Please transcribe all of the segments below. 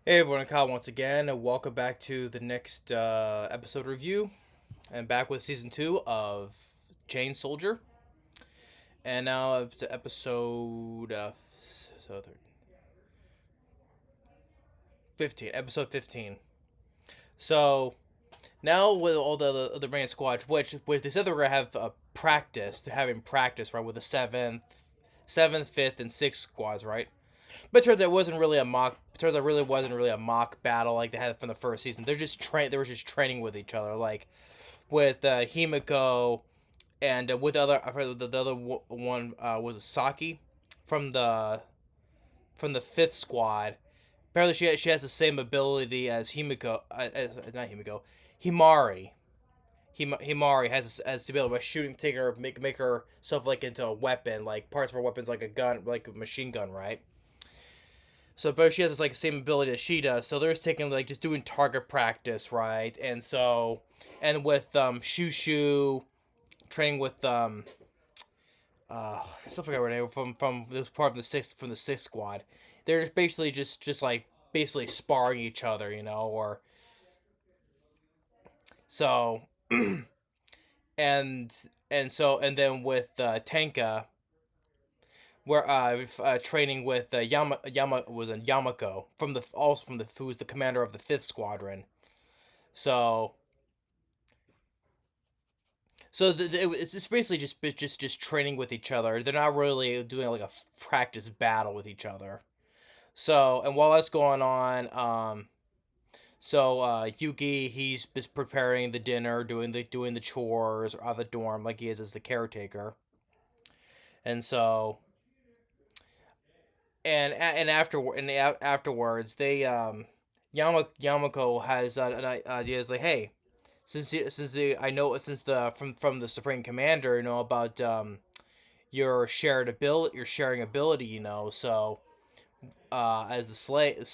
Hey everyone, Kyle once again, and welcome back to the next episode review. And back with season 2 of Chain Soldier. And now up to episode 15. Episode 15. So now with all the main squads, which they said they were going to have practice, they're having practice, right, with the 7th, 5th, and 6th squads, right? But it turns out it wasn't really a mock. It turns out it really wasn't really a mock battle like they had from the first season. They were just training with each other, like with Himiko and with the other one was Saki from the fifth squad. Apparently, she has the same ability as Himiko. Not Himiko, Himari. Himari has the ability by shooting, take her, make her stuff like into a weapon, like parts of her weapons, like a gun, like a machine gun, right? So, but she has this like same ability that she does. So they're just taking like just doing target practice, right? And with Shushu training with I still forget her name from this part of the sixth squad. They're just basically just like basically sparring each other, or so and then with Tenka, we're training with Yama was in Yamako from the also from the who was the commander of the fifth squadron. So it's just basically just training with each other. They're not really doing like a practice battle with each other. So and while that's going on, Yuki he's just preparing the dinner, doing the chores of the dorm like he is as the caretaker, and so afterwards they Yamako has an idea is like, hey, I know since the from the supreme commander, about your sharing ability, so as the slave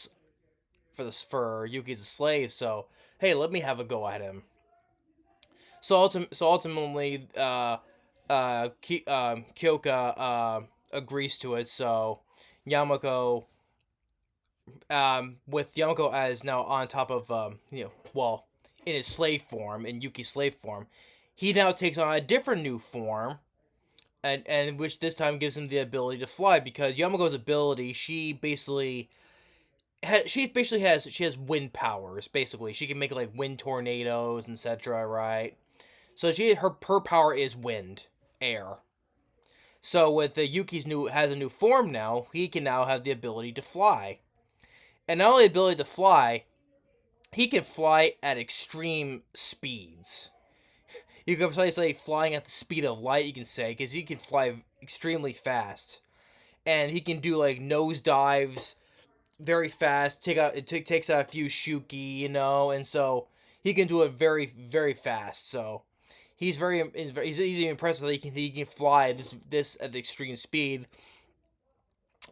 for Yuki's a slave, so hey, let me have a go at him. So ultimately, Kyoka agrees to it. So Yamako, with Yamako as now on top of well, in his slave form, in Yuki's slave form, he now takes on a different new form, and which this time gives him the ability to fly, because Yamako's ability, she has wind powers. Basically, she can make like wind tornadoes, etc. Right? So her power is wind, air. So with the Yuki's new has a new form now, he can now have the ability to fly, and not only the ability to fly, he can fly at extreme speeds. You can say flying at the speed of light. You can say because he can fly extremely fast, and he can do like nose dives very fast. Takes out a few shuki, and so he can do it very very fast. So he's easily impressive that he can fly this at the extreme speed.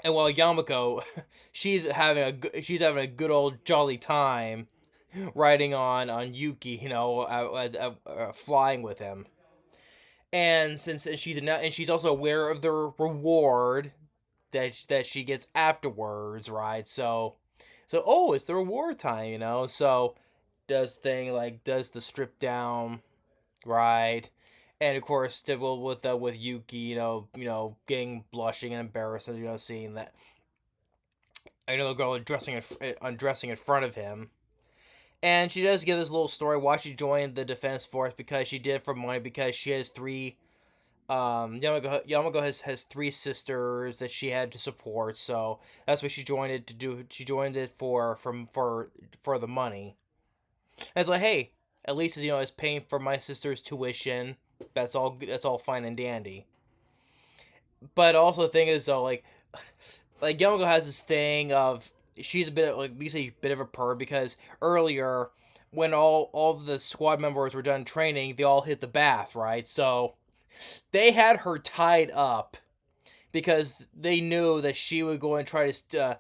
And while Yamako, she's having a good old jolly time riding on Yuki, flying with him. And she's also aware of the reward that she gets afterwards, right? So oh, it's the reward time, So does the strip down, right? And of course, with Yuki, getting blushing and embarrassed, seeing that the girl undressing in front of him. And she does give this little story why she joined the defense force, because she did it for money, because she has three Yamago has three sisters that she had to support, so that's what she joined it to do. She joined it for the money. And it's like, hey, at least it's paying for my sister's tuition. That's all fine and dandy. But also the thing is though, like Yamago has this thing of, she's a bit of, like, we say, a bit of a perv, because earlier when all of the squad members were done training, they all hit the bath, right? So they had her tied up because they knew that she would go and try to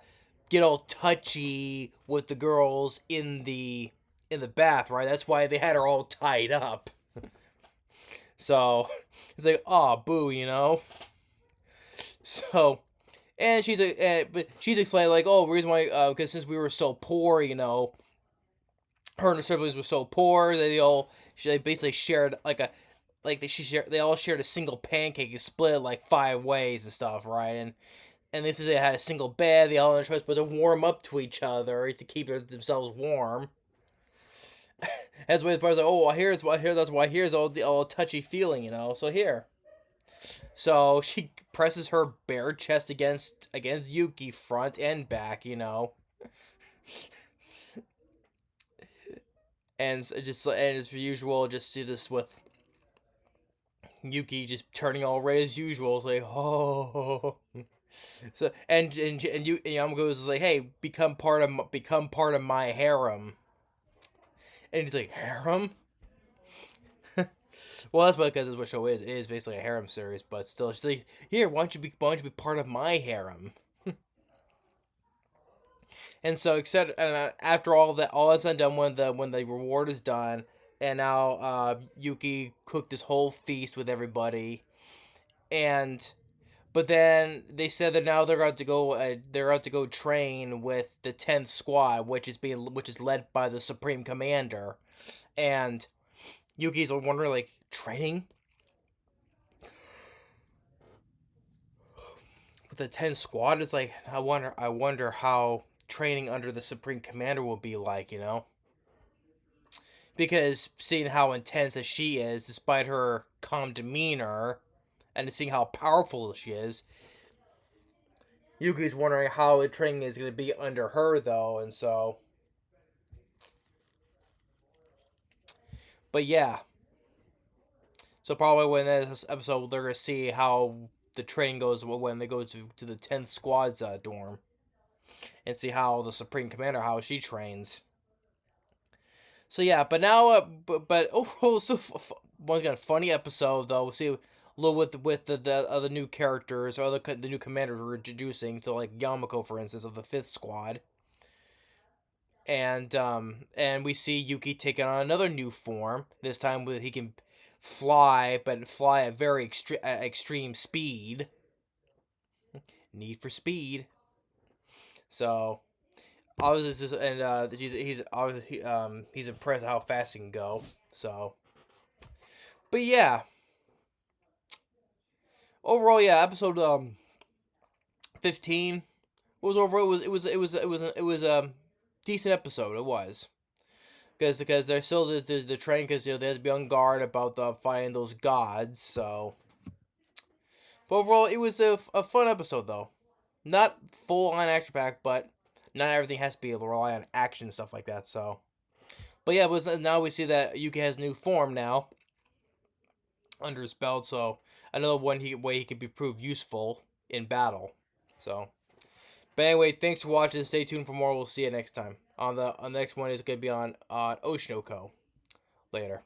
get all touchy with the girls in the bath, right? That's why they had her all tied up. So it's like, oh, boo, So And but she's explaining like, oh, the reason why, because since we were so poor, her and her siblings were so poor that they basically shared like a like they all shared a single pancake and split it like 5 ways and stuff, right? And this is they had a single bed. They all had a choice but to warm up to each other to keep themselves warm. That's why the part's like, oh, here's all touchy feeling, So here, so she presses her bare chest against Yuuki front and back, and as usual, just see this with Yuki just turning all red as usual. It's like, oh. So and Yamago is like, hey, become part of my harem. And he's like, harem? Well, that's because that's what the show is. It is basically a harem series, but still, she's like, here, why don't you be part of my harem? And so, except after all that's done, when the reward is done, and now Yuki cooked this whole feast with everybody, and but then they said that now they're out to go. They're out to go train with the 10th Squad, which is led by the Supreme Commander, and Yuki's wondering like training with the 10th Squad is like I wonder how training under the Supreme Commander will be like. Because seeing how intense that she is, despite her calm demeanor, and seeing how powerful she is, Yuki's wondering how the training is going to be under her, though, and so. But yeah, so probably when this episode, they're going to see how the training goes when they go to the 10th Squad's dorm, and see how the Supreme Commander, how she trains. So yeah, but now, but overall, still once again, funny episode though. We'll see a little with the other new characters or the new commanders we're introducing. So like Yamako, for instance, of the 5th Squad, and we see Yuki taking on another new form. This time with he can fly, but fly at very extreme speed. Need for speed. So I was just and he's impressed how fast he can go. So, but yeah, overall, yeah, episode 15 was overall it was a decent episode. It was because they're still the train because they have to be on guard about the fighting those gods. So, but overall, it was a fun episode though. Not full on action packed, but not everything has to be rely on action and stuff like that. So, but yeah, now we see that Yuki has new form now under his belt. So another way he can be proved useful in battle. So, but anyway, thanks for watching. Stay tuned for more. We'll see you next time. On the next one is gonna be on Oshinoko. Later.